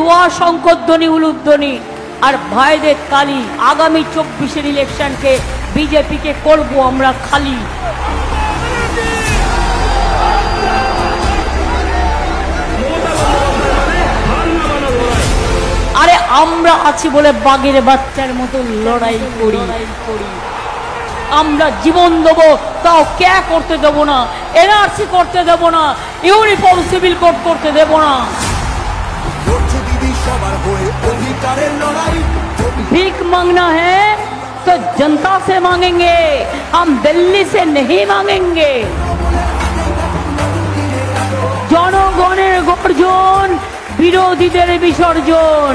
গেরুয়া শঙ্করধ্বনি উলুধ্বনি আর ভাইদের তালি। আগামী 24-এর ইলেকশনকে বিজেপিকে করব আমরা খালি। আরে আমরা আছি বলে বাঘের বাচ্চার মতো লড়াই করি। আমরা জীবন দেবো, তাও কে করতে দেব না, এনআরসি করতে দেব না, ইউনিফর্ম সিভিল কোড করতে দেব না। भीख मांगना है तो जनता से मांगेंगे, हम दिल्ली से नहीं मांगेंगे। জনগণের গর্জন, বিরোধীদের বিসর্জন।